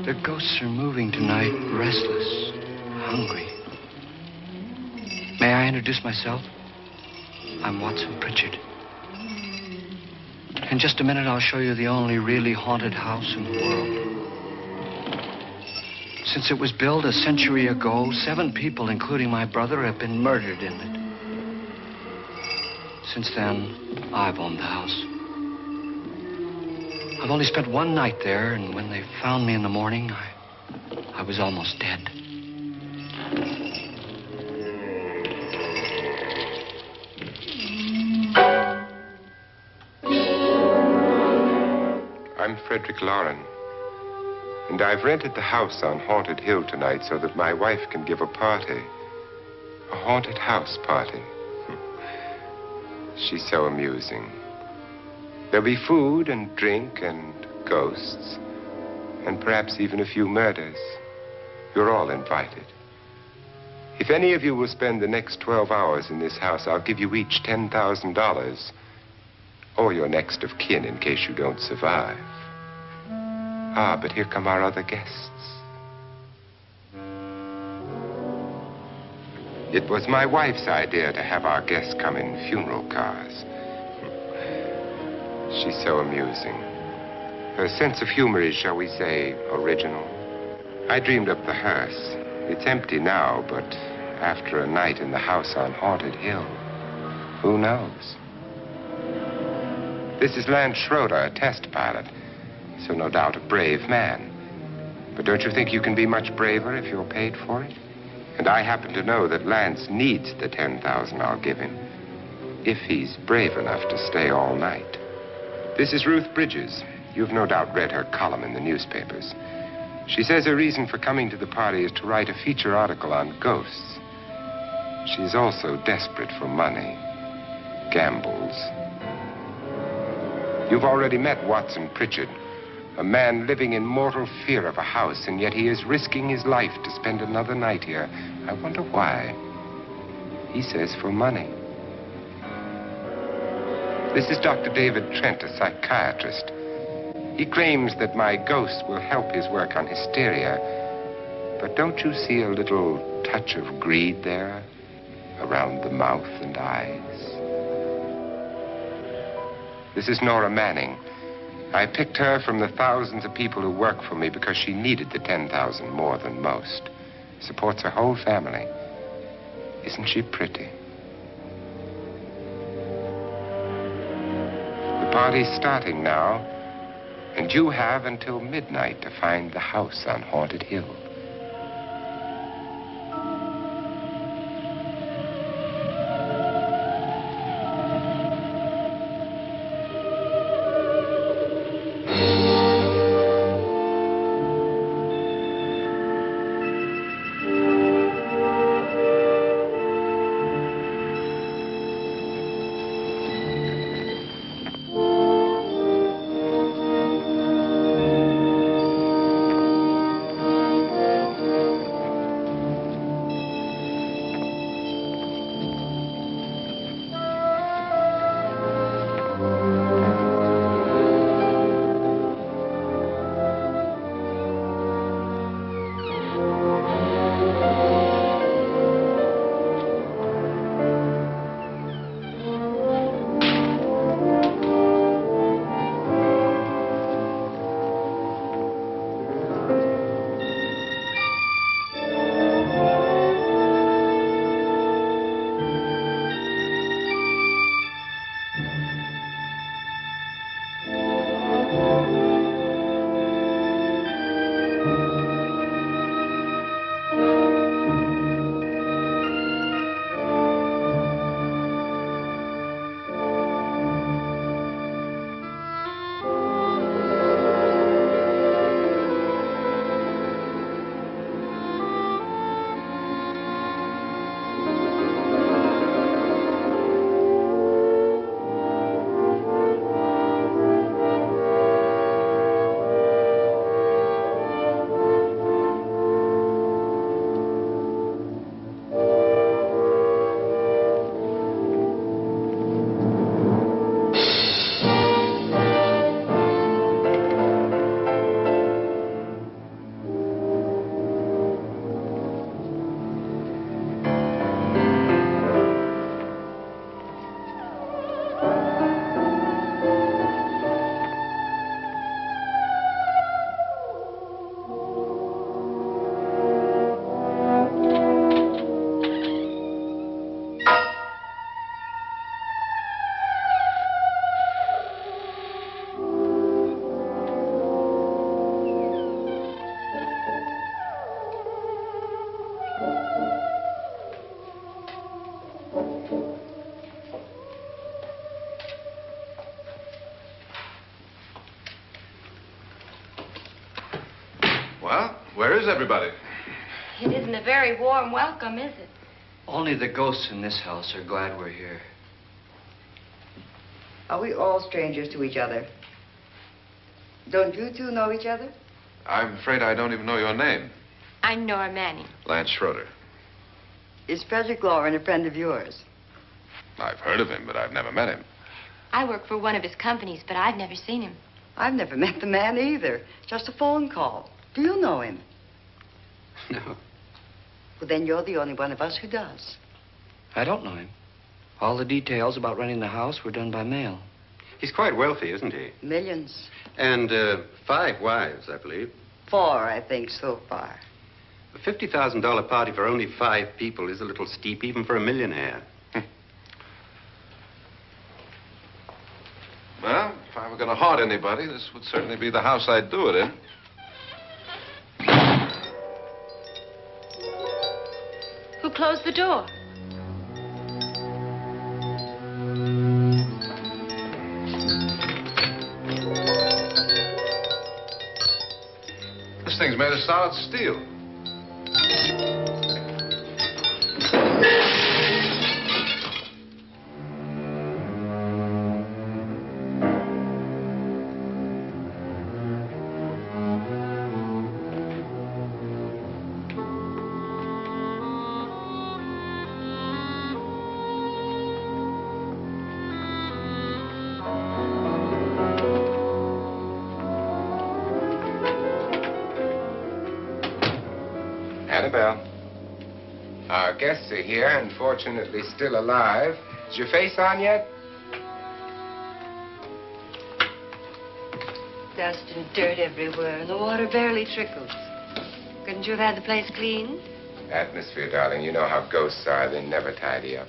The ghosts are moving tonight, restless, hungry. May I introduce myself? I'm Watson Pritchard. In just a minute, I'll show you the only really haunted house in the world. Since it was built a century ago, 7 people, including my brother, have been murdered in it. Since then, I've owned the house. I've only spent one night there, and when they found me in the morning, I was almost dead. I'm Frederick Lauren, and I've rented the house on Haunted Hill tonight so that my wife can give a party. A haunted house party. She's so amusing. There'll be food and drink and ghosts, and perhaps even a few murders. You're all invited. If any of you will spend the next 12 hours in this house, I'll give you each $10,000, or your next of kin in case you don't survive. Ah, but here come our other guests. It was my wife's idea to have our guests come in funeral cars. She's so amusing. Her sense of humor is, shall we say, original. I dreamed up the hearse. It's empty now, but after a night in the house on Haunted Hill, who knows? This is Lance Schroeder, a test pilot, so no doubt a brave man. But don't you think you can be much braver if you're paid for it? And I happen to know that Lance needs the $10,000 I'll give him, if he's brave enough to stay all night. This is Ruth Bridges. You've no doubt read her column in the newspapers. She says her reason for coming to the party is to write a feature article on ghosts. She's also desperate for money, gambles. You've already met Watson Pritchard, a man living in mortal fear of a house, and yet he is risking his life to spend another night here. I wonder why. He says for money. This is Dr. David Trent, a psychiatrist. He claims that my ghost will help his work on hysteria. But don't you see a little touch of greed there around the mouth and eyes? This is Nora Manning. I picked her from the thousands of people who work for me because she needed the $10,000 more than most. Supports her whole family. Isn't she pretty? The party's starting now, and you have until midnight to find the house on Haunted Hill. Well, where is everybody? It isn't a very warm welcome, is it? Only the ghosts in this house are glad we're here. Are we all strangers to each other? Don't you two know each other? I'm afraid I don't even know your name. I'm Nora Manning. Lance Schroeder. Is Frederick Lauren a friend of yours? I've heard of him, but I've never met him. I work for one of his companies, but I've never seen him. I've never met the man either. Just a phone call. Do you know him? No, Well, then you're the only one of us who does. I don't know him. All the details about running the house were done by mail. He's quite wealthy, isn't he? Millions. And 5 wives, I believe. 4, I think, so far. A $50,000 party for only 5 people is a little steep, even for a millionaire. Well, if I were going to haunt anybody, this would certainly be the house I'd do it in. Who closed the door? This thing's made of solid steel. Annabelle, our guests are here, unfortunately still alive. Is your face on yet? Dust and dirt everywhere, and the water barely trickles. Couldn't you have had the place cleaned? Atmosphere, darling. You know how ghosts are. They never tidy up.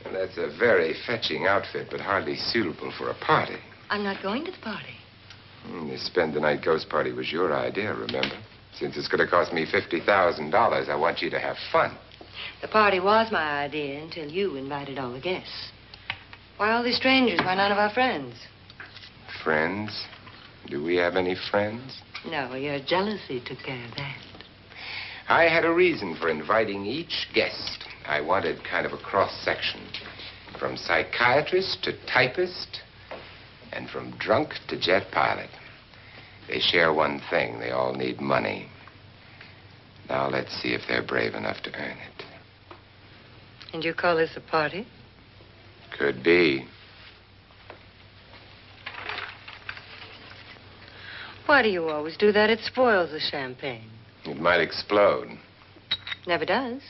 And that's a very fetching outfit, but hardly suitable for a party. I'm not going to the party. The spend-the-night ghost party was your idea, remember? Since it's going to cost me $50,000, I want you to have fun. The party was my idea until you invited all the guests. Why, all these strangers were none of our friends. Friends? Do we have any friends? No, your jealousy took care of that. I had a reason for inviting each guest. I wanted kind of a cross-section. From psychiatrist to typist, and from drunk to jet pilot. They share one thing. They all need money. Now let's see if they're brave enough to earn it. And you call this a party? Could be. Why do you always do that? It spoils the champagne. It might explode. Never does.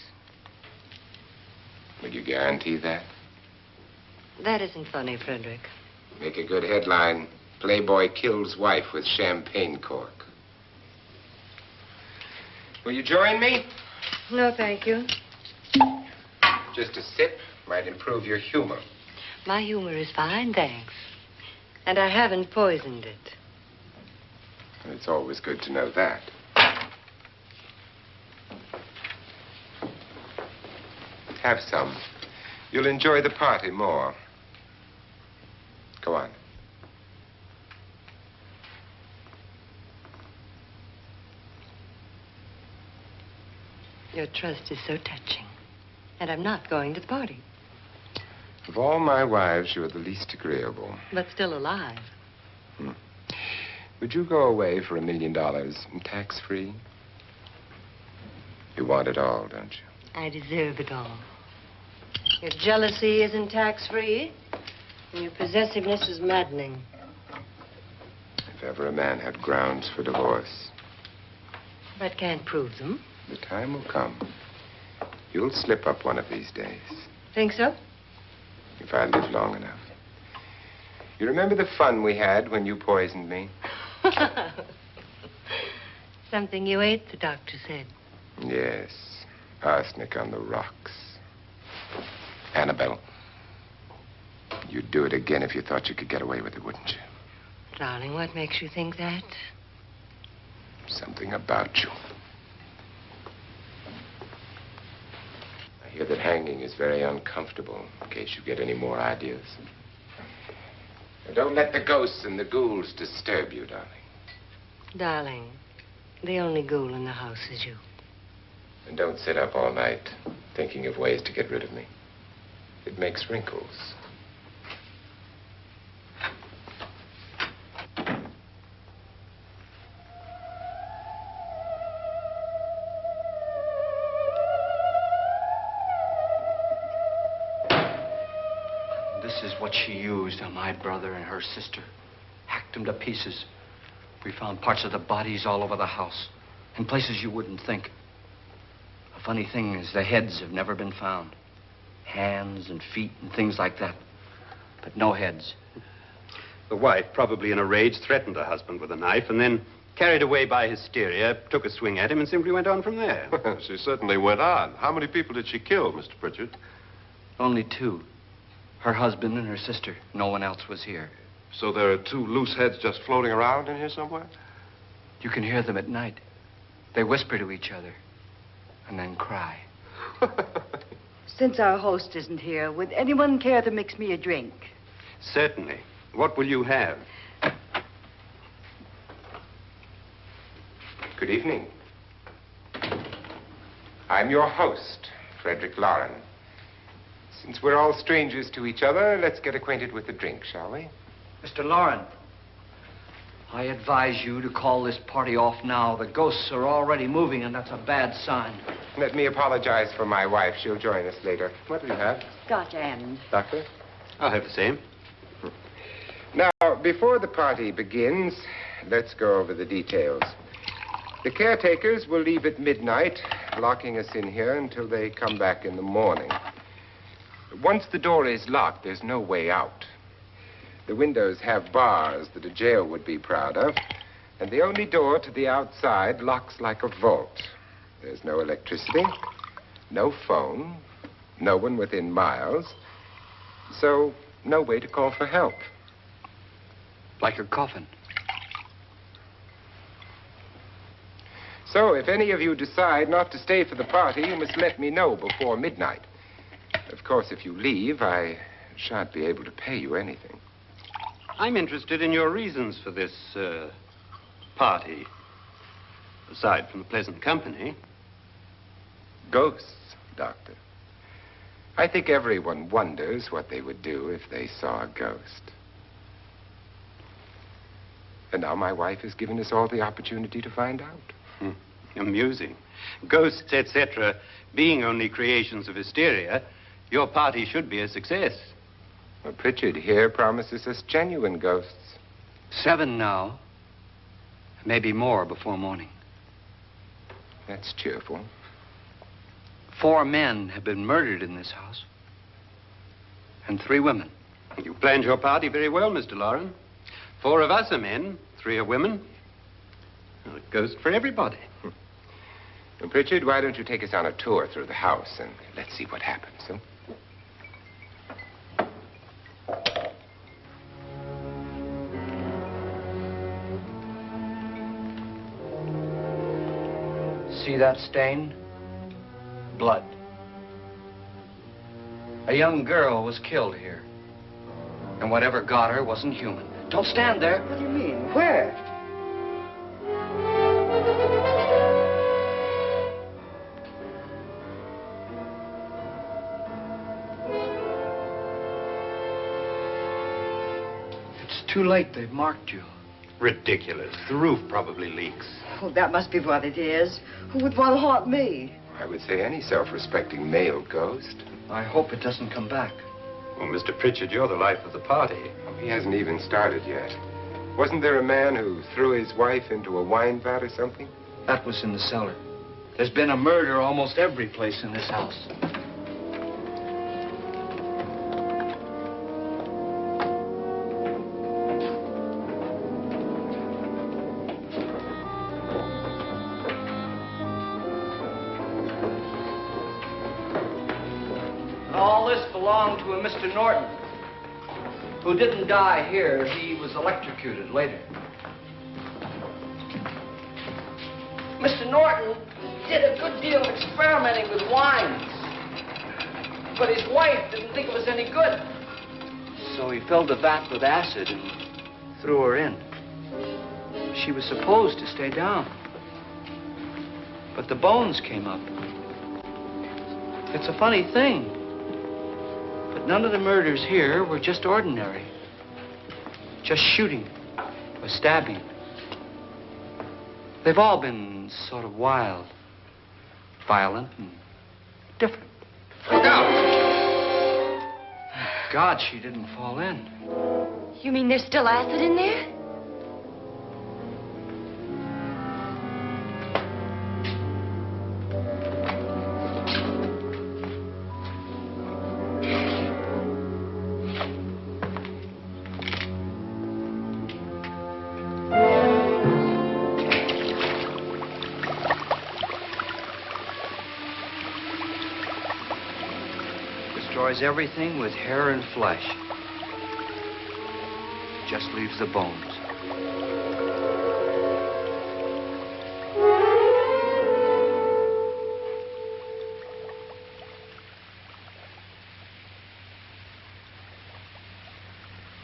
Would you guarantee that? That isn't funny, Frederick. Make a good headline. Playboy kills wife with champagne cork. Will you join me? No, thank you. Just a sip might improve your humor. My humor is fine, thanks. And I haven't poisoned it. It's always good to know that. Have some. You'll enjoy the party more. Go on. Your trust is so touching. And I'm not going to the party. Of all my wives, you're the least agreeable. But still alive. Would you go away for $1 million tax-free? You want it all, don't you? I deserve it all. Your jealousy isn't tax-free. And your possessiveness is maddening. If ever a man had grounds for divorce. But can't prove them. The time will come. You'll slip up one of these days. Think so? If I live long enough. You remember the fun we had when you poisoned me? Something you ate, the doctor said. Yes. Arsenic on the rocks. Annabelle, you'd do it again if you thought you could get away with it, wouldn't you? Darling, what makes you think that? Something about you. I hear that hanging is very uncomfortable, in case you get any more ideas. Now, don't let the ghosts and the ghouls disturb you, darling. Darling, The only ghoul in the house is you. And don't sit up all night thinking of ways to get rid of me. It makes wrinkles. This is what she used on my brother and her sister. Hacked them to pieces. We found parts of the bodies all over the house, in places you wouldn't think. The funny thing is the heads have never been found. Hands and feet and things like that. But no heads. The wife, probably in a rage, threatened her husband with a knife and then, carried away by hysteria, took a swing at him and simply went on from there. She certainly went on. How many people did she kill, Mr. Pritchard? Only two. Her husband and her sister. No one else was here. So there are two loose heads just floating around in here somewhere? You can hear them at night. They whisper to each other and then cry. Since our host isn't here, would anyone care to mix me a drink? Certainly. What will you have? Good evening. I'm your host, Frederick Lauren. Since we're all strangers to each other, let's get acquainted with the drink, shall we? Mr. Lauren, I advise you to call this party off now. The ghosts are already moving, and that's a bad sign. Let me apologize for my wife. She'll join us later. What do you have? Scotch and. Doctor? I'll have the same. Now, before the party begins, let's go over the details. The caretakers will leave at midnight, locking us in here until they come back in the morning. Once the door is locked, there's no way out. The windows have bars that a jail would be proud of, and the only door to the outside locks like a vault. There's no electricity, no phone, no one within miles, so no way to call for help. Like a coffin. So if any of you decide not to stay for the party, you must let me know before midnight. Of course, if you leave, I shan't be able to pay you anything. I'm interested in your reasons for this, party. Aside from the pleasant company. Ghosts, Doctor. I think everyone wonders what they would do if they saw a ghost. And now my wife has given us all the opportunity to find out. Amusing. Ghosts, etc., being only creations of hysteria, your party should be a success. Well, Pritchard here promises us genuine ghosts. 7 now. Maybe more before morning. That's cheerful. 4 men have been murdered in this house. And 3 women. You planned your party very well, Mr. Lauren. 4 of us are men, 3 are women. Well, a ghost for everybody. Well, Pritchard, why don't you take us on a tour through the house and let's see what happens, huh? See that stain? Blood. A young girl was killed here. And whatever got her wasn't human. Don't stand there. What do you mean? Where? It's too late. They've marked you. Ridiculous. The roof probably leaks. Oh, that must be what it is. Who would want to haunt me? I would say any self-respecting male ghost. I hope it doesn't come back. Well, Mr. Pritchard, you're the life of the party. He hasn't even started yet. Wasn't there a man who threw his wife into a wine vat or something? That was in the cellar. There's been a murder almost every place in this house. All this belonged to a Mr. Norton, who didn't die here. He was electrocuted later. Mr. Norton did a good deal of experimenting with wines, but his wife didn't think it was any good. So he filled the vat with acid and threw her in. She was supposed to stay down. But the bones came up. It's a funny thing. But none of the murders here were just ordinary. Just shooting or stabbing. They've all been sort of wild, violent, and different. Look out! Thank God she didn't fall in. You mean there's still acid in there? Destroys everything with hair and flesh. Just leaves the bones.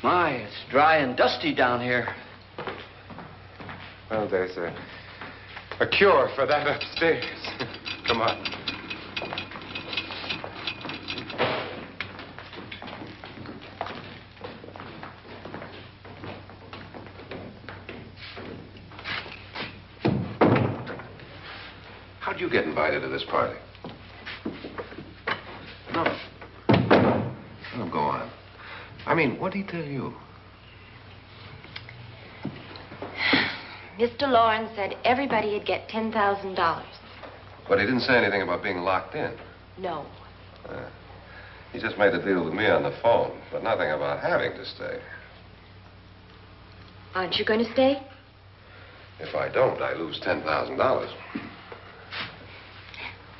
My, it's dry and dusty down here. Well, there's a cure for that upstairs. Come on. How'd you get invited to this party? No. Oh, go on. I mean, what'd he tell you? Mr. Lawrence said everybody'd get $10,000. But he didn't say anything about being locked in. No. He just made the deal with me on the phone, but nothing about having to stay. Aren't you going to stay? If I don't, I lose $10,000.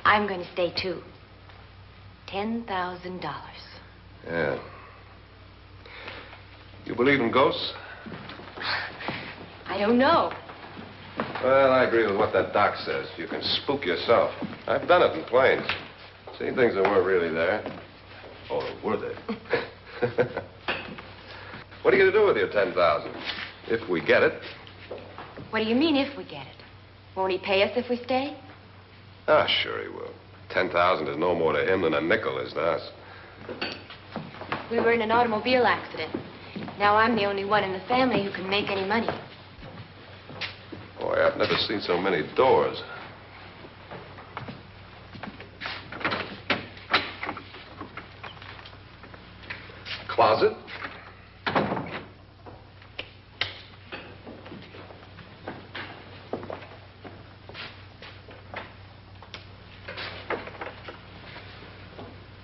I'm going to stay, too. $10,000. Yeah. You believe in ghosts? I don't know. Well, I agree with what that doc says. You can spook yourself. I've done it in planes. Seen things that weren't really there. Or were they? What are you going to do with your $10,000? If we get it. What do you mean, if we get it? Won't he pay us if we stay? Ah, sure he will. 10,000 is no more to him than a nickel is to us. We were in an automobile accident. Now I'm the only one in the family who can make any money. Boy, I've never seen so many doors. Closet?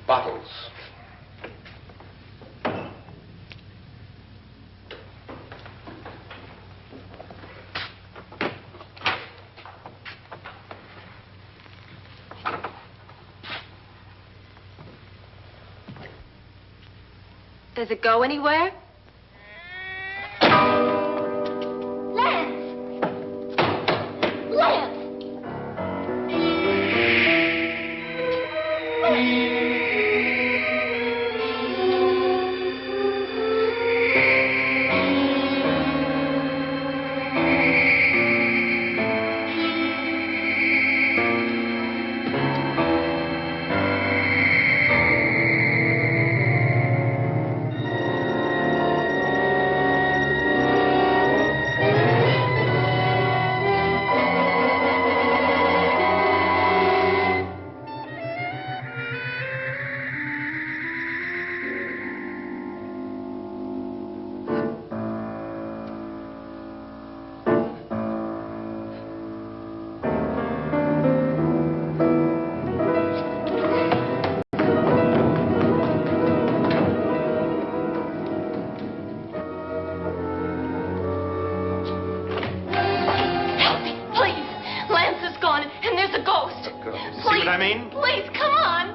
Bottles. Does it go anywhere? Lance! Lance! Please, come on.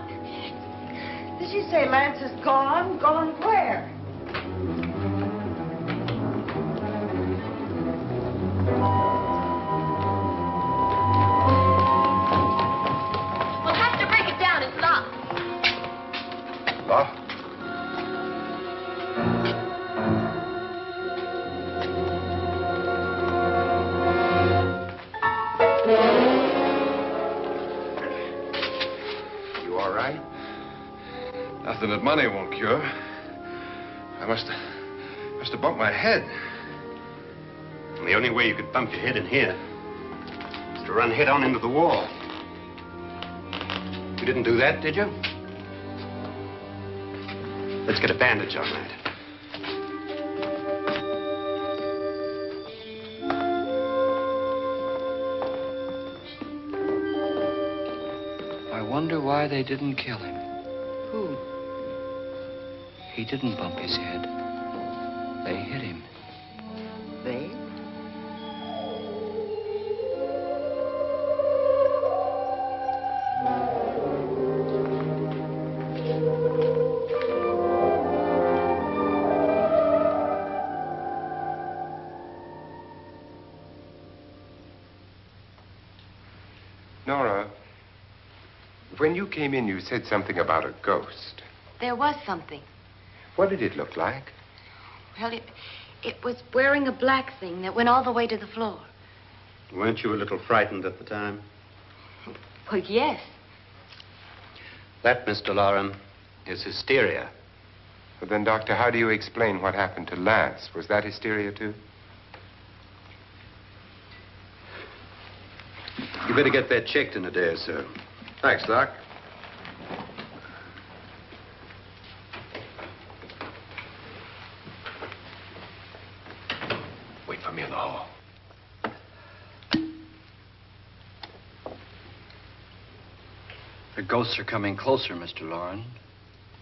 Did she say Lance is gone? Gone where? We'll have to break it down. It's locked. Locked? something that money won't cure. I must have bumped my head. And the only way you could bump your head in here is to run head on into the wall. You didn't do that, did you? Let's get a bandage on that. I wonder why they didn't kill him. Who? He didn't bump his head. They hit him. They? Nora, when you came in, you said something about a ghost. There was something. What did it look like? Well, it was wearing a black thing that went all the way to the floor. Weren't you a little frightened at the time? Well, yes. That, Mr. Loren, is hysteria. Well, then, Doctor, how do you explain what happened to Lance? Was that hysteria, too? You better get that checked in a day or so. Thanks, Doc. Wait for me in the hall. The ghosts are coming closer, Mr. Loren.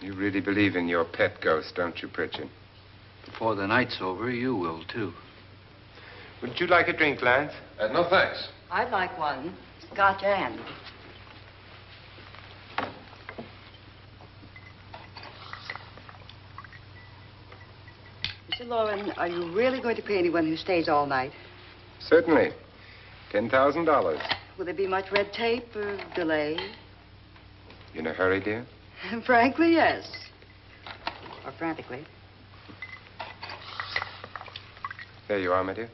You really believe in your pet ghost, don't you, Pritchard? Before the night's over, you will, too. Wouldn't you like a drink, Lance? No, thanks. I'd like one. Scotch and. Mr. Loren, are you really going to pay anyone who stays all night? Certainly. $10,000. Will there be much red tape or delay? In a hurry, dear? Frankly, yes. Or frantically. There you are, my dear.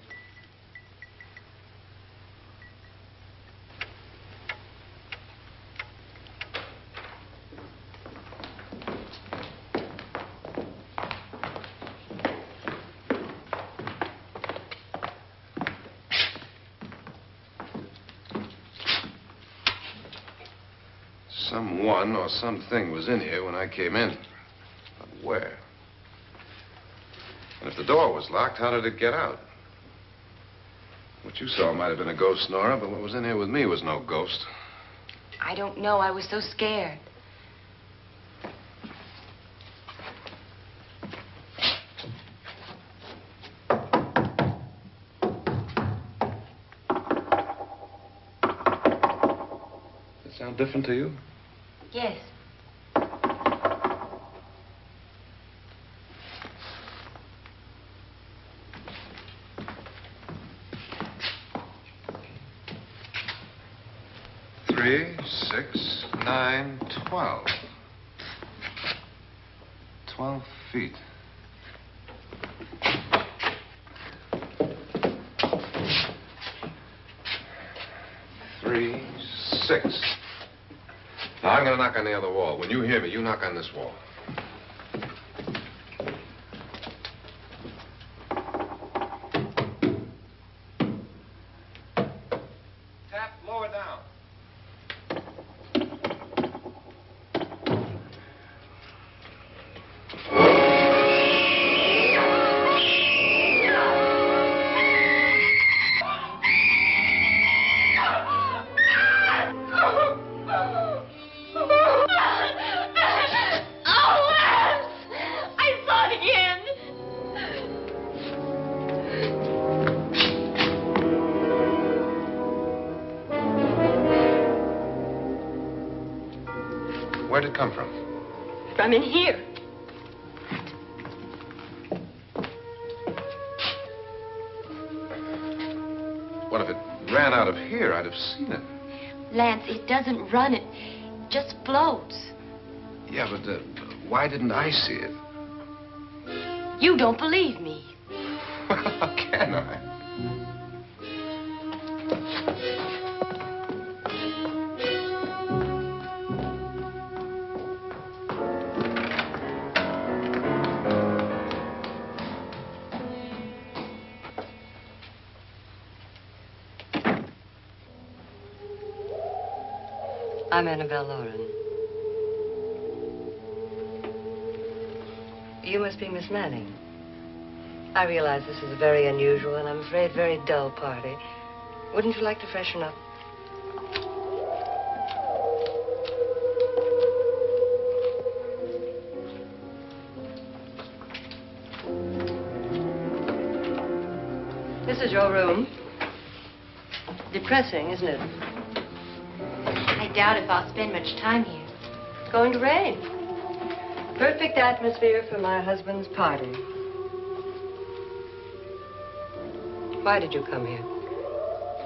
Someone or something was in here when I came in. But where? And if the door was locked, how did it get out? What you saw might have been a ghost, Nora, but what was in here with me was no ghost. I don't know. I was so scared. Does it sound different to you? Yes. Three, 6, 9, 12. 12 feet. Three, 6. Now, I'm going to knock on the other wall. When you hear me, you knock on this wall. Tap lower down. Where'd it come from? From in here. What if it ran out of here? I'd have seen it. Lance, it doesn't run. It just floats. Yeah, but why didn't I see it? You don't believe me. How can I? I'm Annabelle Lauren. You must be Miss Manning. I realize this is a very unusual and I'm afraid very dull party. Wouldn't you like to freshen up? This is your room. Depressing, isn't it? I doubt if I'll spend much time here. It's going to rain. Perfect atmosphere for my husband's party. Why did you come here?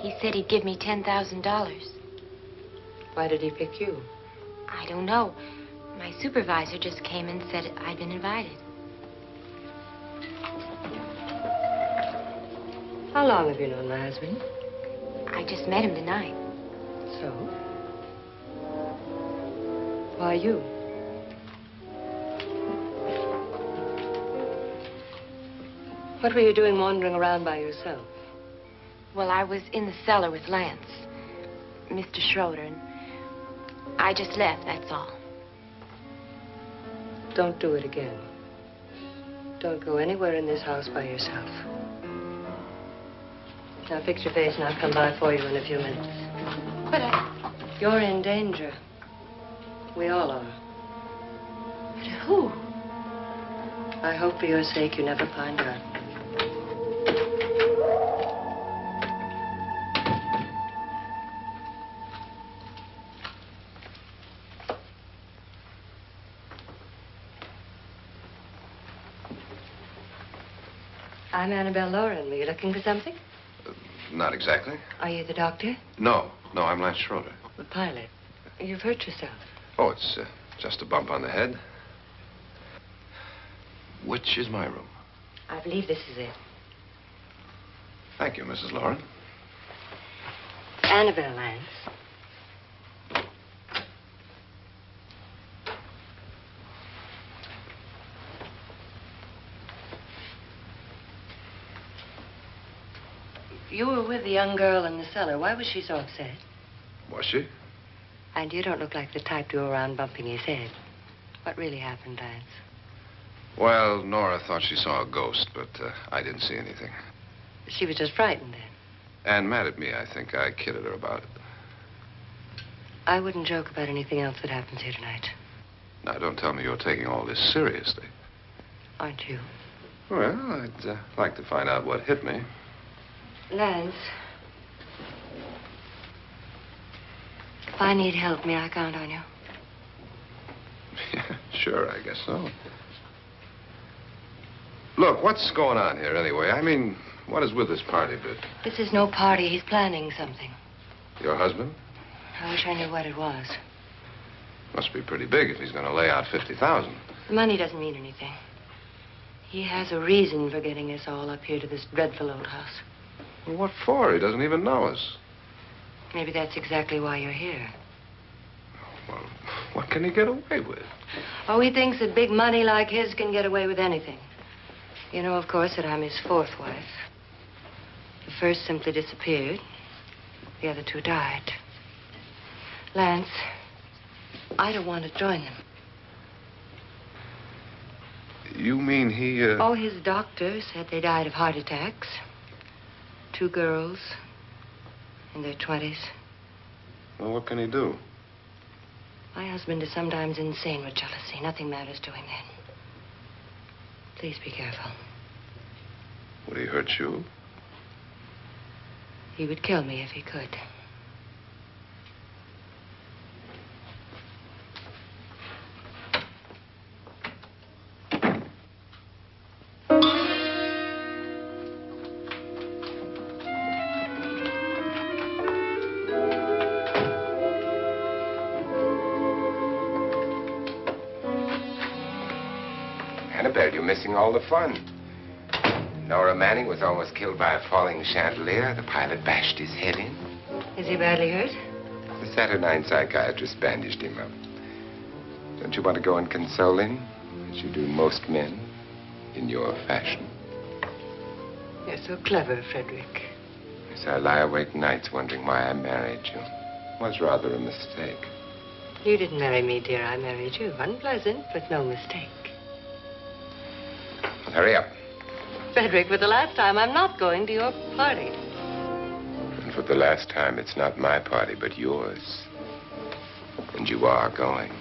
He said he'd give me $10,000. Why did he pick you? I don't know. My supervisor just came and said I'd been invited. How long have you known my husband? I just met him tonight. So? Why you? What were you doing wandering around by yourself? Well, I was in the cellar with Lance, Mr. Schroeder, and I just left, that's all. Don't do it again. Don't go anywhere in this house by yourself. Now fix your face and I'll come by for you in a few minutes. But You're in danger. We all are. but who? I hope for your sake you never find out. I'm Annabelle Lauren. Were you looking for something? Not exactly. Are you the doctor? No, I'm Lance Schroeder. The pilot. You've hurt yourself. Oh, it's just a bump on the head. Which is my room? I believe this is it. Thank you, Mrs. Lauren. Annabelle Lance. You were with the young girl in the cellar. Why was she so upset? Was she? And you don't look like the type to go around bumping his head. What really happened, Lance? Well, Nora thought she saw a ghost, but I didn't see anything. She was just frightened then. And mad at me, I think. I kidded her about it. I wouldn't joke about anything else that happens here tonight. Now, don't tell me you're taking all this seriously. Aren't you? Well, I'd like to find out what hit me. Lance. If I need help, may I count on you? Yeah, sure, I guess so. Look, what's going on here anyway? I mean, what is with this party bit? This is no party. He's planning something. Your husband? I wish I knew what it was. Must be pretty big if he's going to lay out 50,000. The money doesn't mean anything. He has a reason for getting us all up here to this dreadful old house. Well, what for? He doesn't even know us. Maybe that's exactly why you're here. Well, what can he get away with? Oh, he thinks that big money like his can get away with anything. You know, of course, that I'm his fourth wife. The first simply disappeared. The other two died. Lance, I don't want to join them. You mean he, Oh, his doctor said they died of heart attacks. 2 girls in their 20s. Well, what can he do? My husband is sometimes insane with jealousy. Nothing matters to him then. Please be careful. Would he hurt you? He would kill me if he could. Annabelle, you're missing all the fun. Nora Manning was almost killed by a falling chandelier. The pilot bashed his head in. Is he badly hurt? The Saturnine psychiatrist bandaged him up. Don't you want to go and console him, as you do most men, in your fashion? You're so clever, Frederick. Yes, I lie awake nights wondering why I married you. It was rather a mistake. You didn't marry me, dear. I married you. Unpleasant, but no mistake. Well, hurry up. Frederick, for the last time, I'm not going to your party. And for the last time, it's not my party, but yours. And you are going.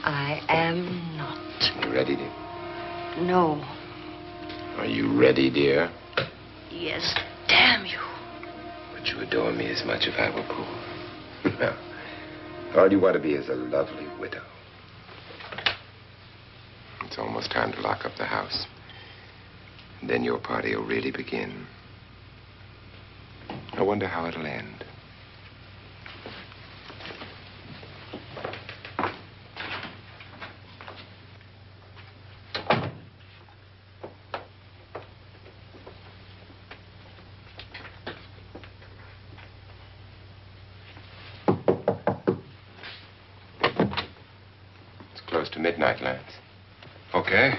I am not. You ready, dear? No. Are you ready, dear? Yes, damn you. Would you adore me as much if I were poor? No. All you want to be is a lovely widow. It's almost time to lock up the house. And then your party will really begin. I wonder how it'll end. It's close to midnight, Lance. Okay.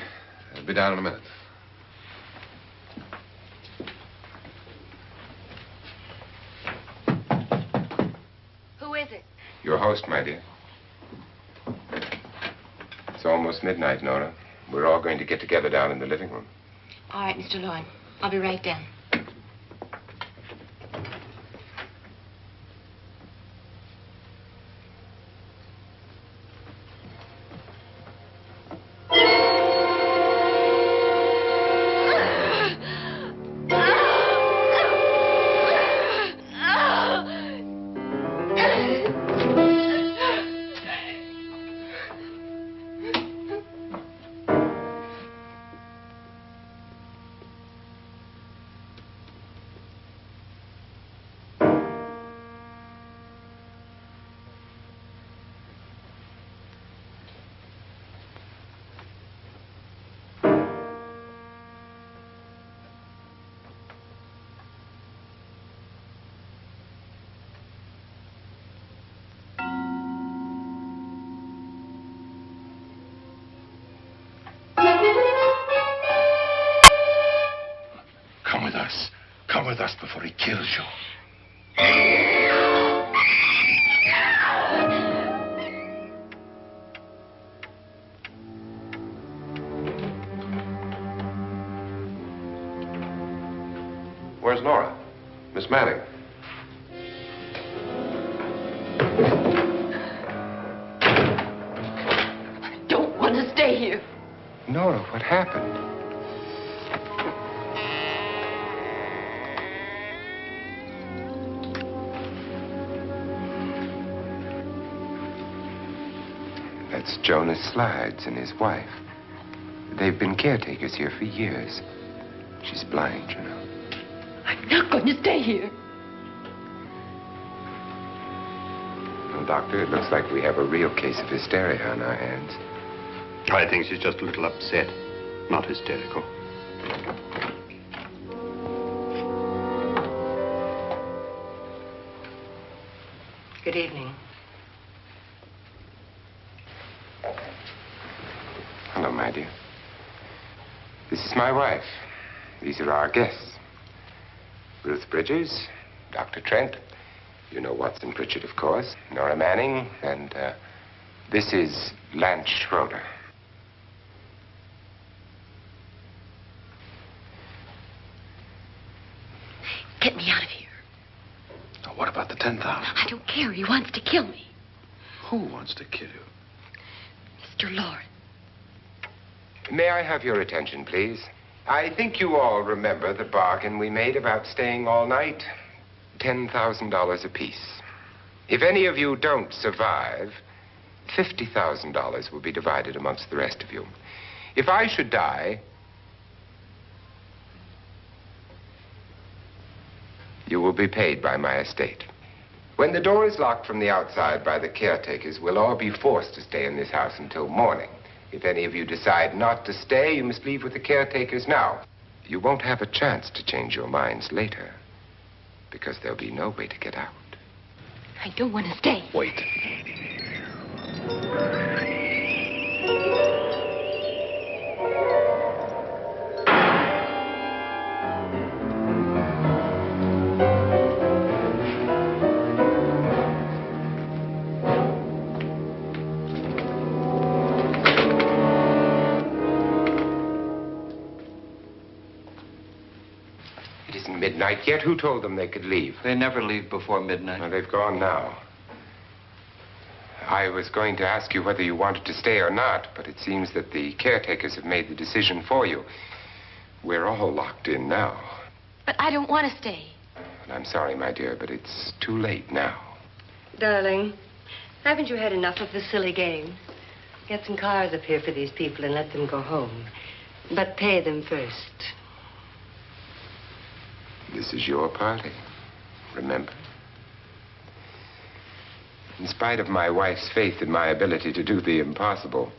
I'll be down in a minute. Who is it? Your host, my dear. It's almost midnight, Nora. We're all going to get together down in the living room. All right, Mr. Loren. I'll be right down. Come with us. Come with us before he kills you. Where's Nora? Miss Manning. I don't want to stay here. Nora, what happened? That's Jonas Slides and his wife. They've been caretakers here for years. She's blind, you know. I'm not going to stay here. Well, Doctor, it looks like we have a real case of hysteria on our hands. I think she's just a little upset, not hysterical. Good evening. Hello, my dear. This is my wife. These are our guests. Ruth Bridges, Dr. Trent. You know Watson Pritchard, of course. Nora Manning, and this is Lance Schroeder. Get me out of here. Now, what about the 10,000? I don't care. He wants to kill me. Who wants to kill you? Mr. Loren. May I have your attention, please? I think you all remember the bargain we made about staying all night. $10,000 apiece. If any of you don't survive, $50,000 will be divided amongst the rest of you. If I should die, you will be paid by my estate. When the door is locked from the outside by the caretakers, we'll all be forced to stay in this house until morning. If any of you decide not to stay, you must leave with the caretakers now. You won't have a chance to change your minds later, because there'll be no way to get out. I don't want to stay. Wait. midnight yet. Who told them they could leave? They never leave before midnight. Well, they've gone now. I was going to ask you whether you wanted to stay or not, but it seems that the caretakers have made the decision for you. We're all locked in now. But I don't want to stay. And I'm sorry, my dear, but it's too late now. Darling, haven't you had enough of the silly game? Get some cars up here for these people and let them go home. But pay them first. This is your party, remember? In spite of my wife's faith in my ability to do the impossible,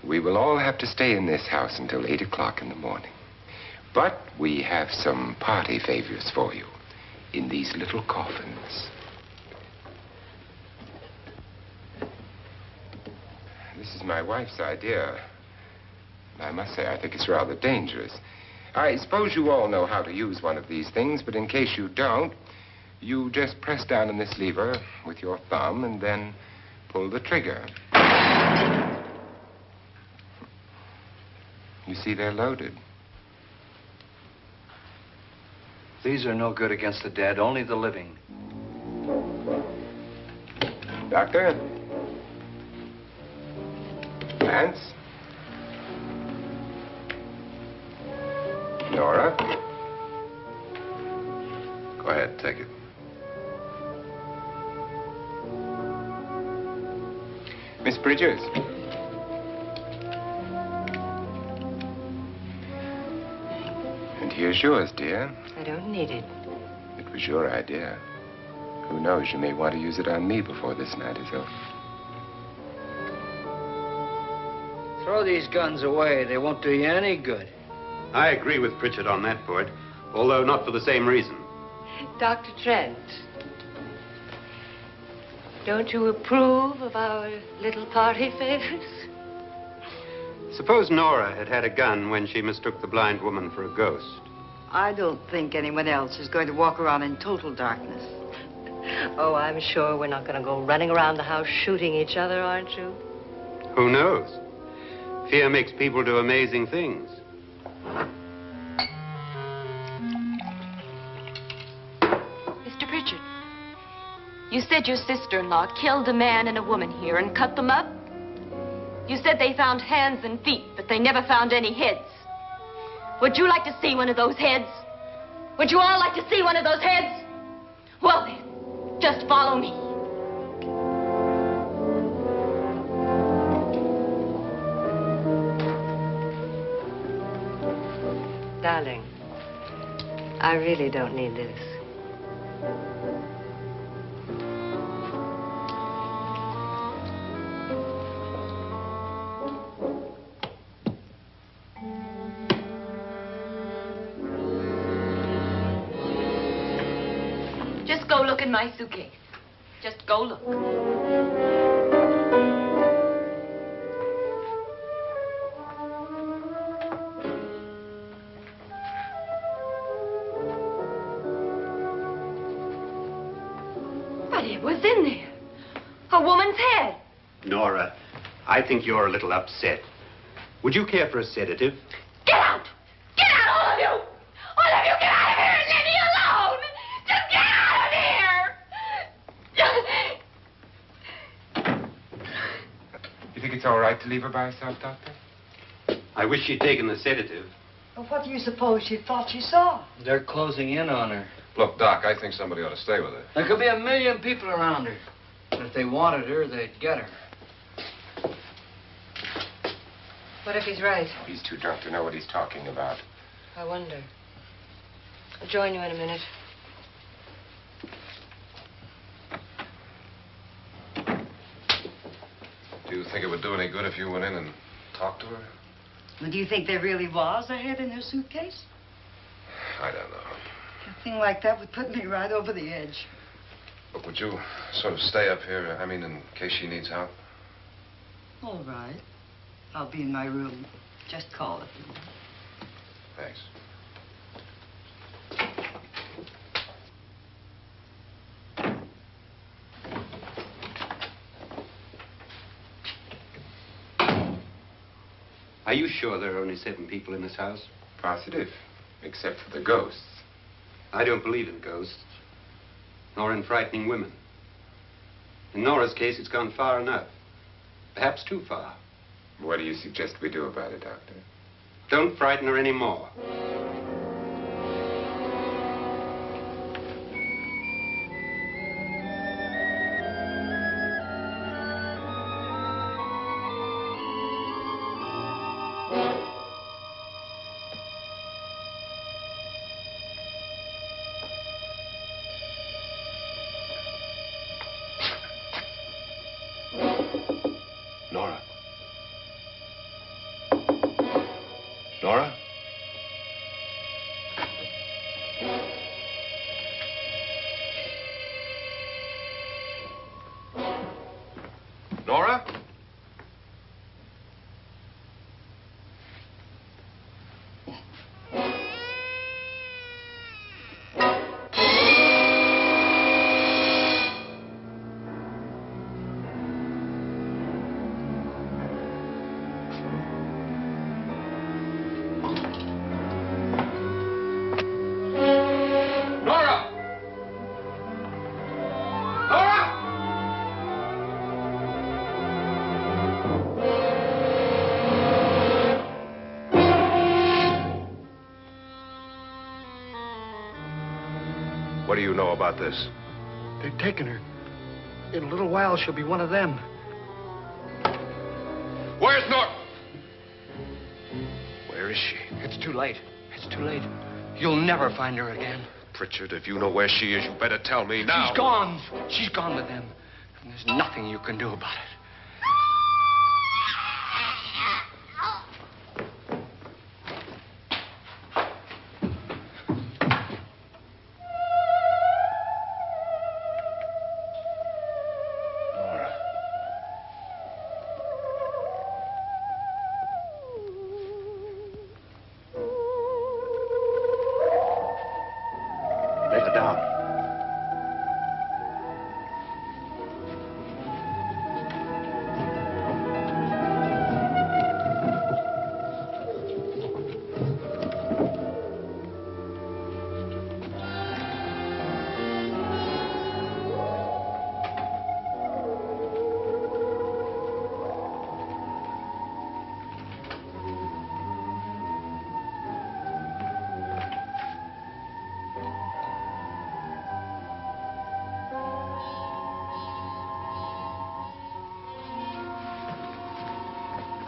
we will all have to stay in this house until 8 o'clock in the morning. But we have some party favors for you in these little coffins. This is my wife's idea. I must say, I think it's rather dangerous. I suppose you all know how to use one of these things, but in case you don't, you just press down on this lever with your thumb and then pull the trigger. You see, they're loaded. These are no good against the dead, only the living. Doctor? Lance? Nora? Go ahead, take it. Miss Bridges? And here's yours, dear. I don't need it. It was your idea. Who knows, you may want to use it on me before this night is over. Throw these guns away. They won't do you any good. I agree with Pritchard on that point, although not for the same reason. Dr. Trent, don't you approve of our little party favors? Suppose Nora had had a gun when she mistook the blind woman for a ghost. I don't think anyone else is going to walk around in total darkness. Oh, I'm sure we're not going to go running around the house shooting each other, aren't you? Who knows? Fear makes people do amazing things. Mr. Pritchard, you said your sister-in-law killed a man and a woman here and cut them up? You said they found hands and feet, but they never found any heads. Would you like to see one of those heads? Would you all like to see one of those heads? Well then, just follow me. Darling, I really don't need this. Just go look in my suitcase. Just go look. But it was in there. A woman's head. Nora, I think you're a little upset. Would you care for a sedative? Get out! Get out, all of you! All of you, get out of here and leave me alone! Just get out of here! You think it's all right to leave her by herself, Doctor? I wish she'd taken the sedative. Well, what do you suppose she thought she saw? They're closing in on her. Look, Doc, I think somebody ought to stay with her. There could be 1 million people around her. And if they wanted her, they'd get her. What if he's right? He's too drunk to know what he's talking about. I wonder. I'll join you in a minute. Do you think it would do any good if you went in and talked to her? Well, do you think there really was a head in her suitcase? I don't know. A thing like that would put me right over the edge. Look, would you sort of stay up here, I mean, in case she needs help? All right. I'll be in my room. Just call it. Thanks. Are you sure there are only 7 people in this house? Positive, except for the ghosts. I don't believe in ghosts, nor in frightening women. In Nora's case, it's gone far enough. Perhaps too far. What do you suggest we do about it, Doctor? Don't frighten her anymore. Nora? Nora? Nora? Nora! Nora! What do you know about this? They've taken her. In a little while, she'll be one of them. Where's Nora? Where is she? It's too late. It's too late. You'll never find her again. Pritchard, if you know where she is, you better tell me now. She's gone. She's gone with them. And there's nothing you can do about it. Nora. Lay her down.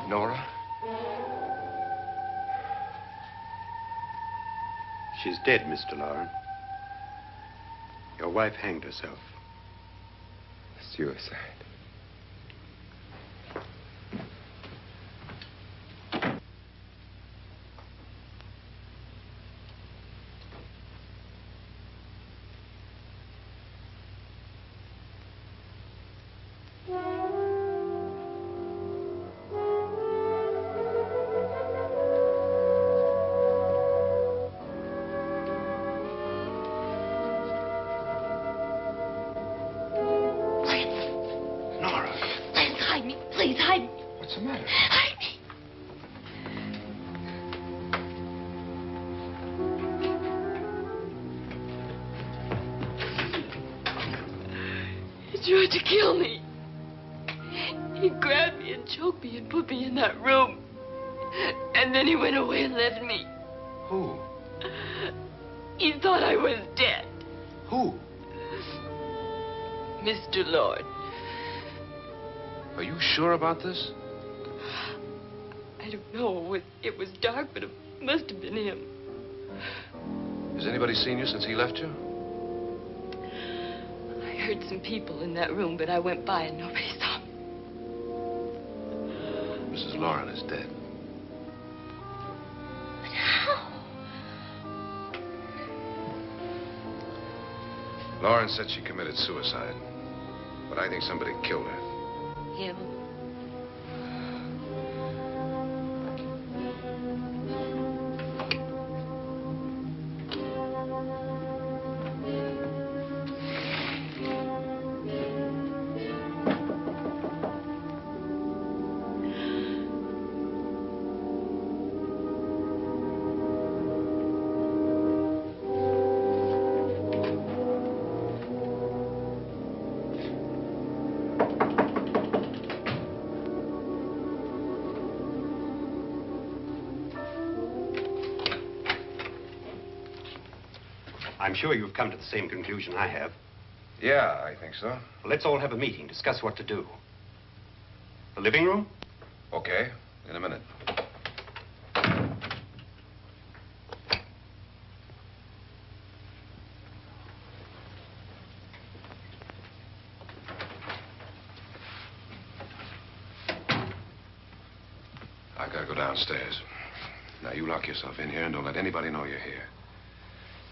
Nora? She's dead, Mr. Lauren. Your wife hanged herself. Suicide. Nora, Please hide me. Please hide me. What's the matter? Hide me. He tried to kill me. He grabbed me and choked me and put me in that room. And then he went away and left me. who? He thought I was dead. Who? Mr. Lord. Are you sure about this? I don't know. It was dark, but it must have been him. Has anybody seen you since he left you? I heard some people in that room, but I went by and nobody saw me. Mrs. Lauren is dead. But how? Lauren said she committed suicide, but I think somebody killed her. Him. I'm sure you've come to the same conclusion I have. Yeah, I think so. Well, let's all have a meeting, discuss what to do. The living room? Okay, in a minute. I gotta go downstairs. Now, you lock yourself in here and don't let anybody know you're here.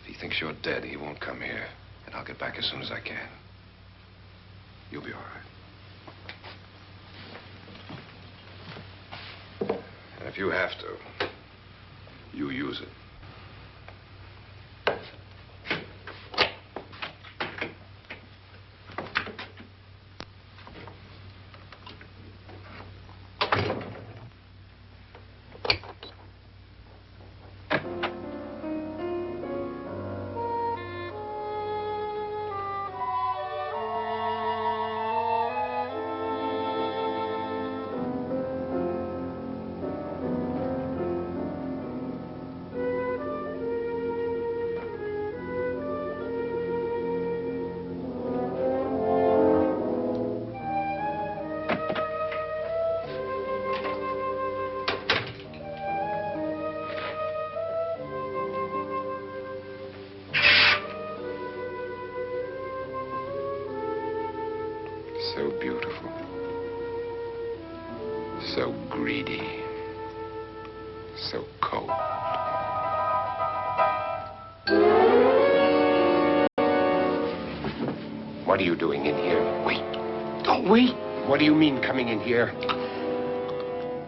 If he thinks you're dead, he won't come here. And I'll get back as soon as I can. You'll be all right. And if you have to, you use it. So beautiful. So greedy. So cold. What are you doing in here? Wait. Don't wait. What do you mean coming in here?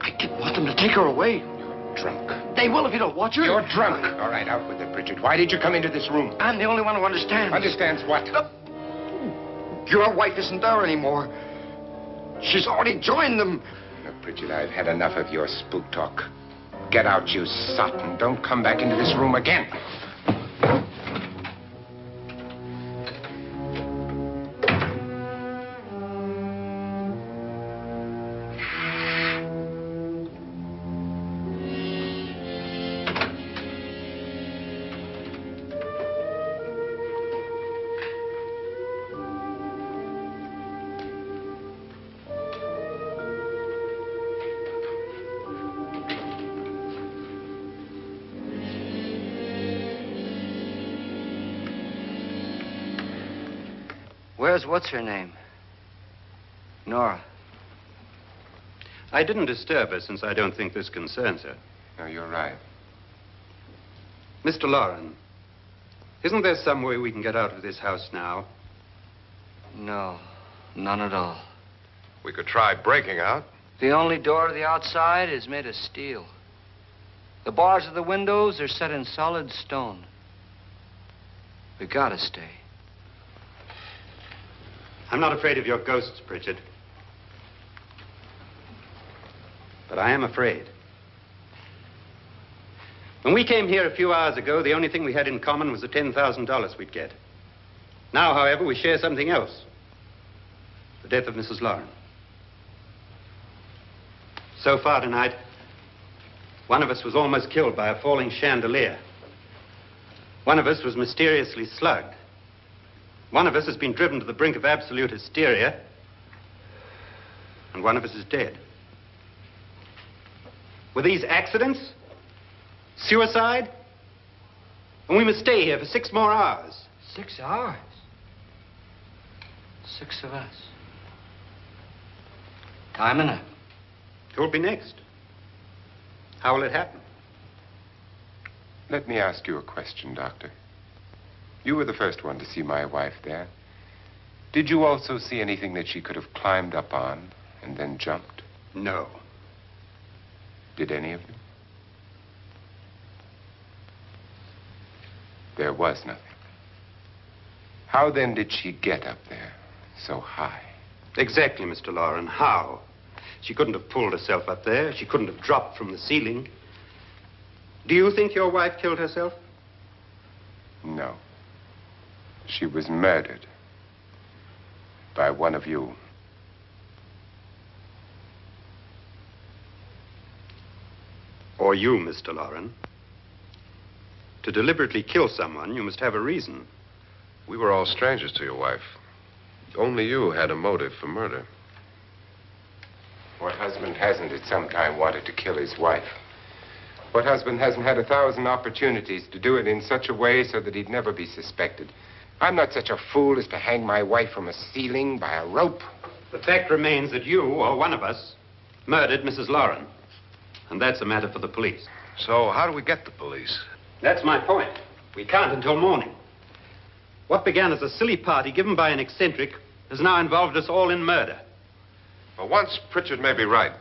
I didn't want them to take her away. You're drunk. They will if you don't watch her. You're drunk. All right, out with it, Bridget. Why did you come into this room? I'm the only one who understands. Understands what? Your wife isn't there anymore. She's already joined them. Look, Bridget, I've had enough of your spook talk. Get out, you sot, and don't come back into this room again. Where's what's-her-name? Nora. I didn't disturb her since I don't think this concerns her. No, you're right. Mr. Loren, isn't there some way we can get out of this house now? No, none at all. We could try breaking out. The only door to the outside is made of steel. The bars of the windows are set in solid stone. We gotta stay. I'm not afraid of your ghosts, Pritchard. But I am afraid. When we came here a few hours ago, the only thing we had in common was the $10,000 we'd get. Now, however, we share something else. The death of Mrs. Loren. So far tonight, one of us was almost killed by a falling chandelier. One of us was mysteriously slugged. One of us has been driven to the brink of absolute hysteria. And one of us is dead. Were these accidents? Suicide? And we must stay here for 6 more hours. 6 hours? 6 of us. Time enough. Who'll be next? How will it happen? Let me ask you a question, Doctor. You were the first one to see my wife there. Did you also see anything that she could have climbed up on and then jumped? No. Did any of you? There was nothing. How then did she get up there so high? Exactly, Mr. Loren. How? She couldn't have pulled herself up there. She couldn't have dropped from the ceiling. Do you think your wife killed herself? No. She was murdered by one of you. Or you, Mr. Loren. To deliberately kill someone, you must have a reason. We were all strangers to your wife. Only you had a motive for murder. What husband hasn't at some time wanted to kill his wife? What husband hasn't had 1,000 opportunities to do it in such a way so that he'd never be suspected? I'm not such a fool as to hang my wife from a ceiling by a rope. The fact remains that you, or one of us, murdered Mrs. Lauren. And that's a matter for the police. So how do we get the police? That's my point. We can't until morning. What began as a silly party given by an eccentric has now involved us all in murder. For once, Pritchard may be right.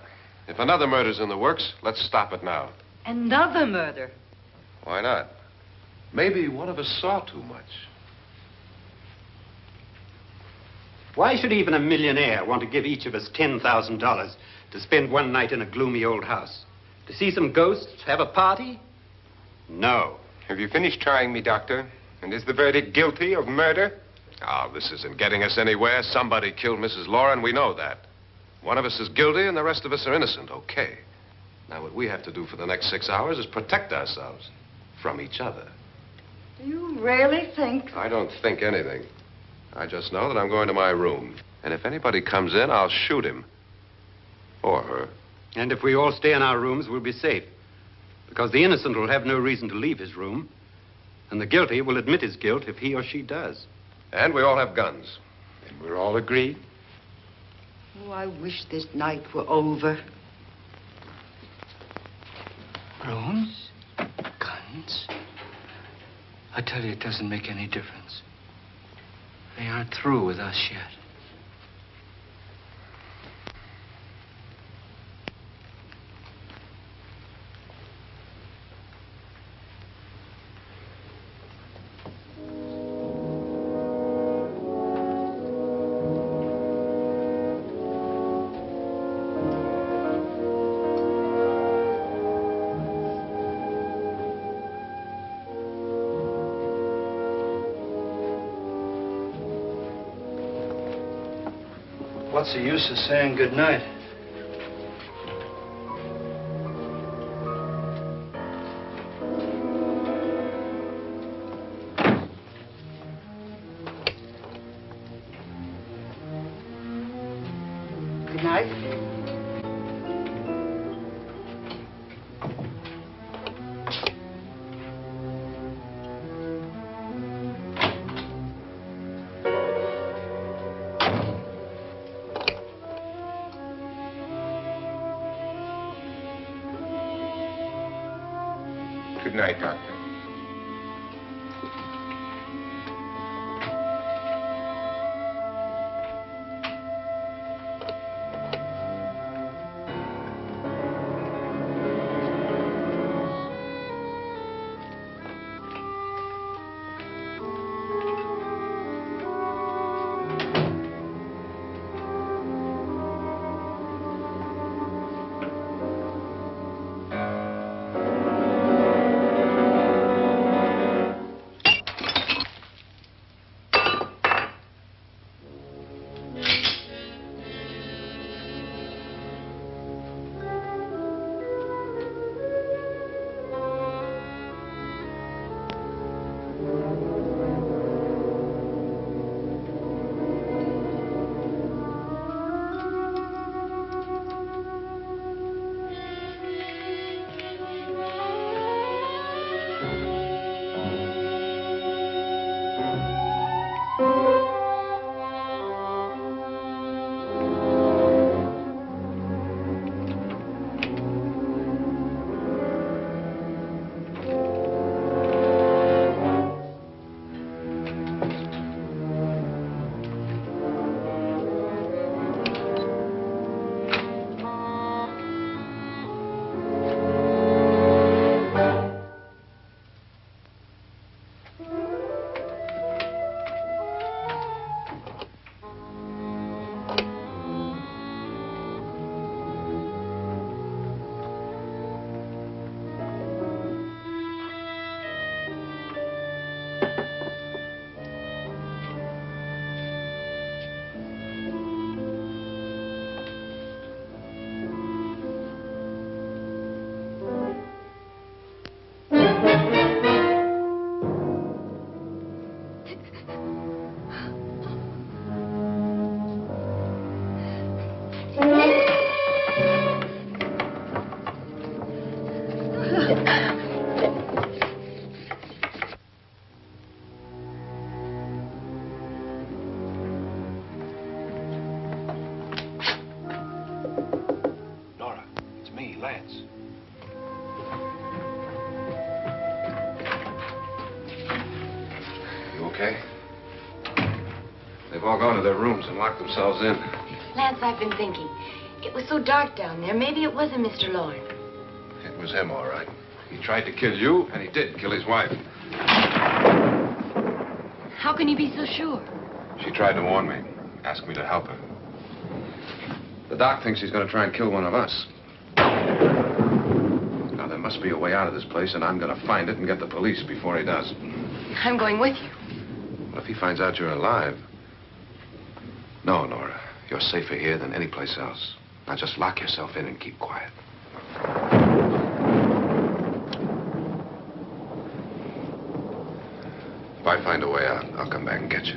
If another murder's in the works, let's stop it now. Another murder? Why not? Maybe one of us saw too much. Why should even a millionaire want to give each of us $10,000 to spend one night in a gloomy old house? To see some ghosts, have a party? No. Have you finished trying me, Doctor? And is the verdict guilty of murder? Oh, this isn't getting us anywhere. Somebody killed Mrs. Lauren. We know that. One of us is guilty and the rest of us are innocent. Okay. Now, what we have to do for the next 6 hours is protect ourselves from each other. You really think? I don't think anything. I just know that I'm going to my room. And if anybody comes in, I'll shoot him. Or her. And if we all stay in our rooms, we'll be safe. Because the innocent will have no reason to leave his room. And the guilty will admit his guilt if he or she does. And we all have guns. And we're all agreed? Oh, I wish this night were over. Rooms? Guns? I tell you, it doesn't make any difference. They aren't through with us yet. What's the use of saying good night? Good night. Good night, Doctor. all gone to their rooms and locked themselves in. Lance, I've been thinking. It was so dark down there. Maybe it wasn't Mr. Lorne. It was him, all right. He tried to kill you, and he did kill his wife. How can you be so sure? She tried to warn me, asked me to help her. The doc thinks he's going to try and kill one of us. Now, there must be a way out of this place, and I'm going to find it and get the police before he does. I'm going with you. What if he finds out you're alive? No, Nora. You're safer here than any place else. Now, just lock yourself in and keep quiet. If I find a way out, I'll come back and get you.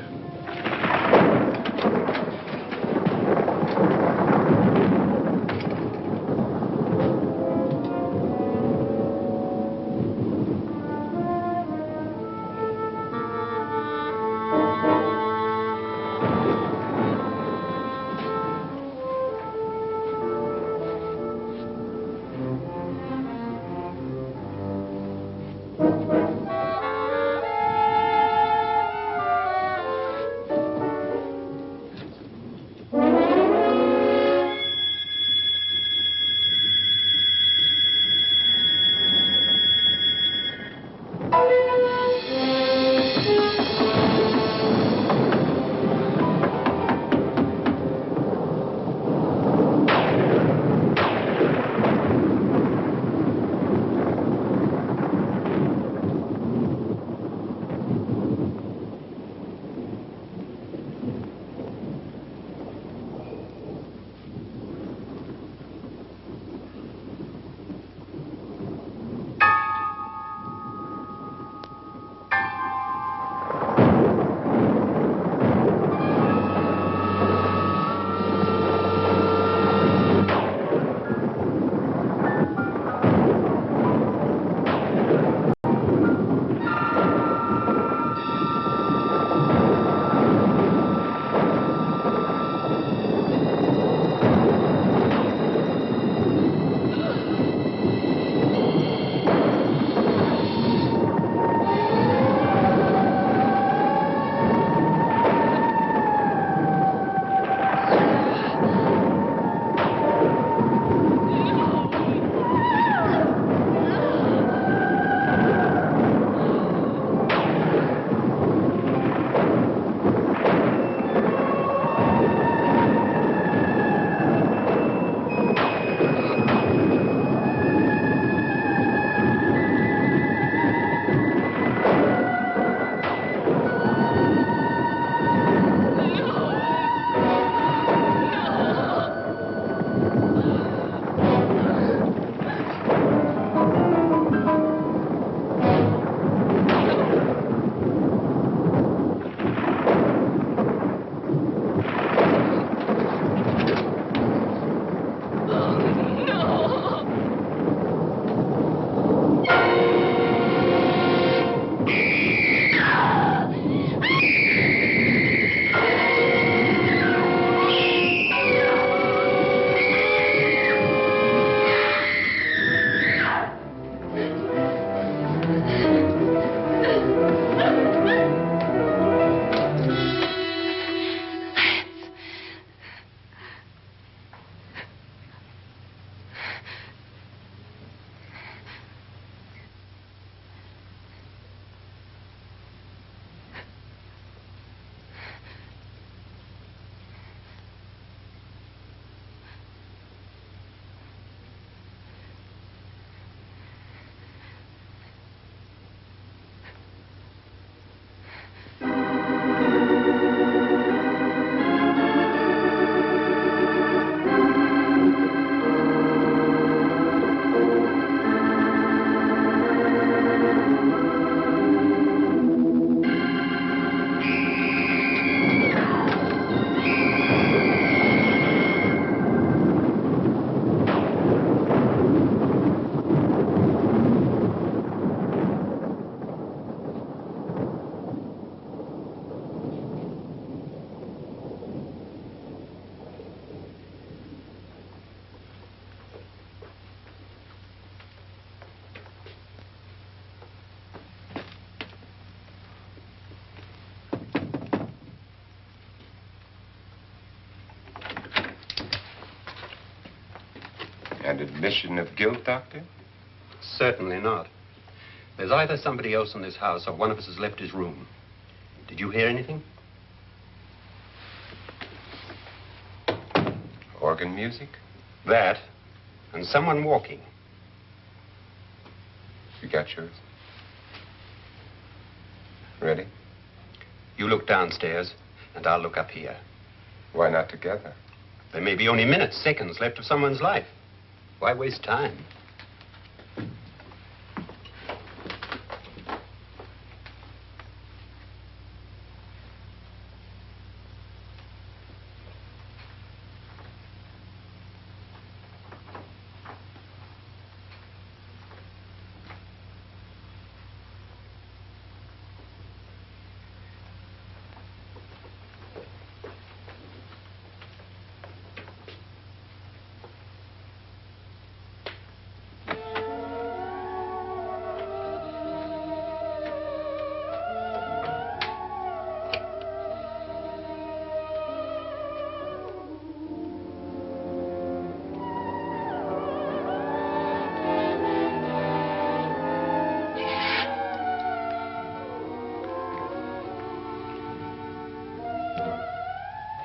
An admission of guilt, Doctor? Certainly not. There's either somebody else in this house or one of us has left his room. Did you hear anything? Organ music? That, and someone walking. You got yours? Ready? You look downstairs, and I'll look up here. Why not together? There may be only minutes, seconds left of someone's life. Why waste time?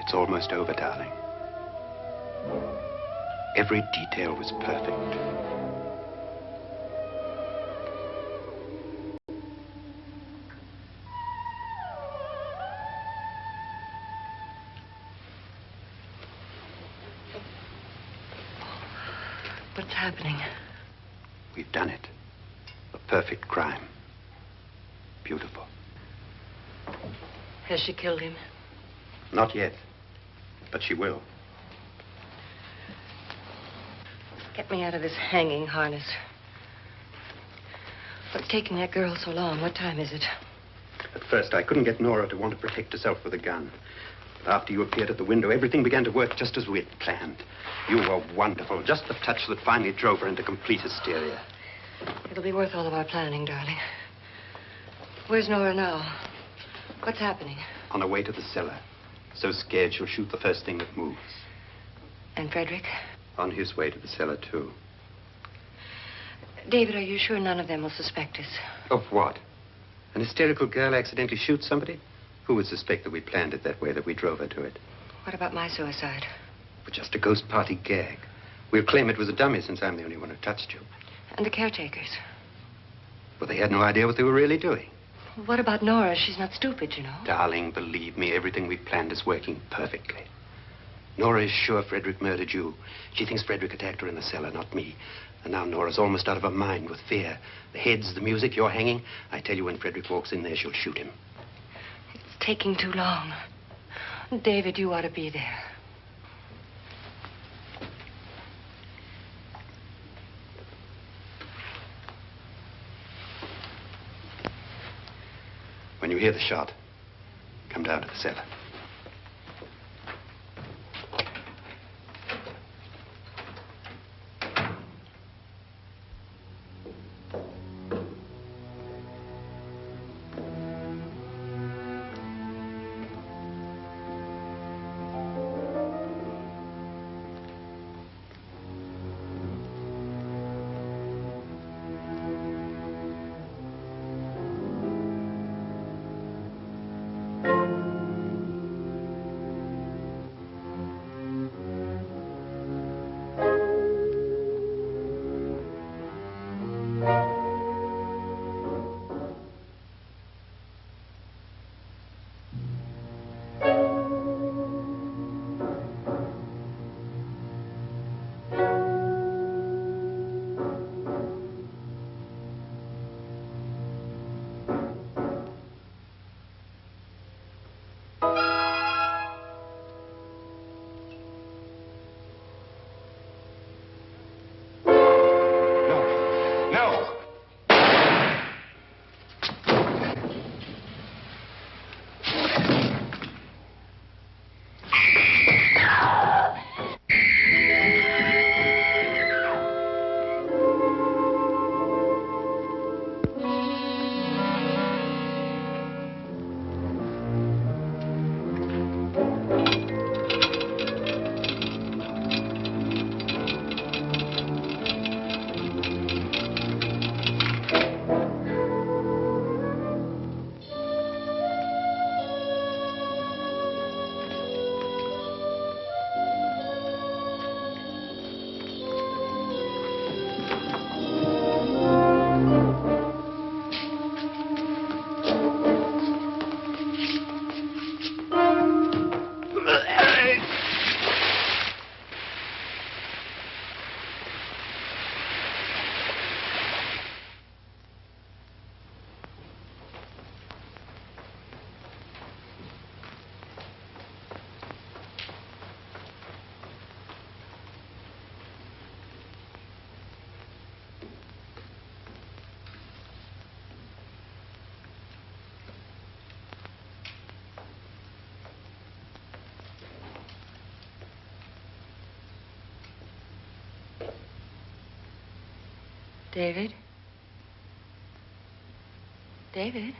It's almost over, darling. Every detail was perfect. What's happening? We've done it. A perfect crime. Beautiful. Has she killed him? Not yet, but she will. Get me out of this hanging harness. What's taking that girl so long? What time is it? At first, I couldn't get Nora to want to protect herself with a gun. But after you appeared at the window, everything began to work just as we had planned. You were wonderful. Just the touch that finally drove her into complete hysteria. It'll be worth all of our planning, darling. Where's Nora now? What's happening? On her way to the cellar. So scared she'll shoot the first thing that moves. And Frederick? On his way to the cellar, too. David, are you sure none of them will suspect us? Of what? An hysterical girl accidentally shoots somebody? Who would suspect that we planned it that way, that we drove her to it? What about my suicide? But just a ghost party gag. We'll claim it was a dummy since I'm the only one who touched you. And the caretakers? Well, they had no idea what they were really doing. What about Nora? She's not stupid, you know. Darling, believe me, everything we planned is working perfectly. Nora is sure Frederick murdered you. She thinks Frederick attacked her in the cellar, not me. And now Nora's almost out of her mind with fear. The heads, the music, you're hanging. I tell you, when Frederick walks in there, she'll shoot him. It's taking too long. David, you ought to be there. When you hear the shot, come down to the cellar. David? David?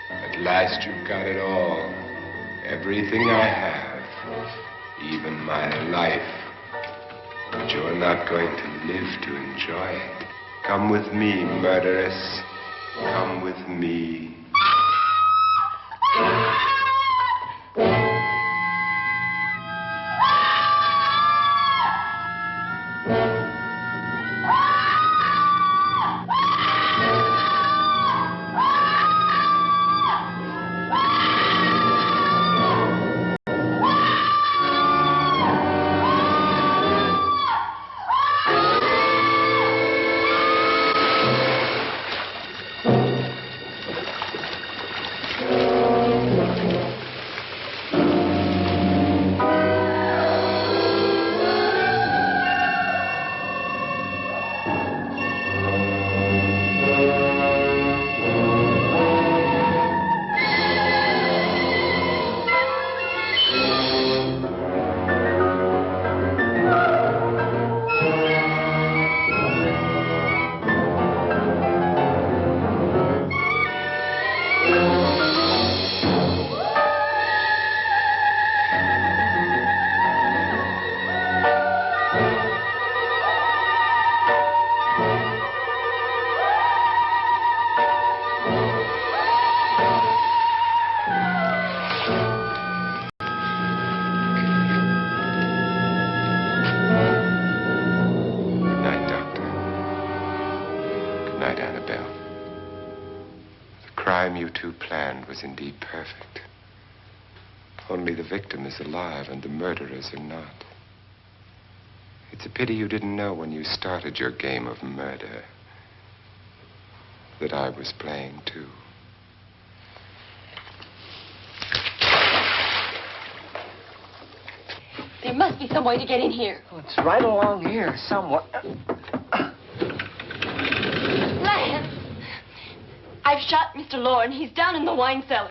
At last you've got it all. Everything I have. Even my life. But you're not going to live to enjoy it. Come with me, murderess. Come with me. You two planned was indeed perfect. Only the victim is alive and the murderers are not. It's a pity you didn't know when you started your game of murder that I was playing too. There must be some way to get in here. Oh, it's right along here somewhere. Lance! I've shot Mr. Loren. He's down in the wine cellar.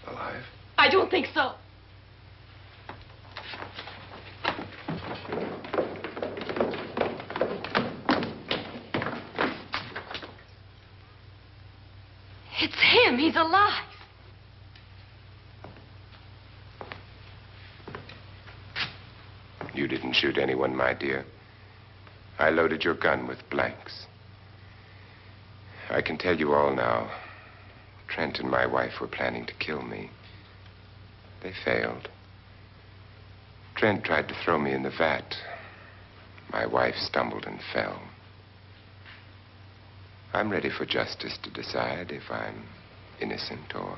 Alive? I don't think so. It's him. He's alive. You didn't shoot anyone, my dear. I loaded your gun with blanks. I can tell you all now. Trent and my wife were planning to kill me. They failed. Trent tried to throw me in the vat. My wife stumbled and fell. I'm ready for justice to decide if I'm innocent or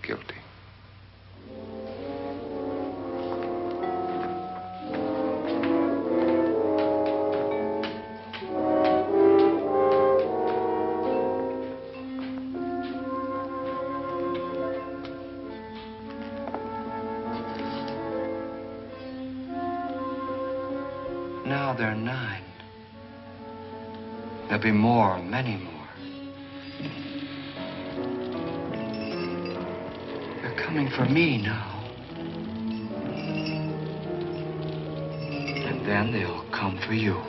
guilty. Now they're 9. There'll be more, many more. They're coming for me now. And then they'll come for you.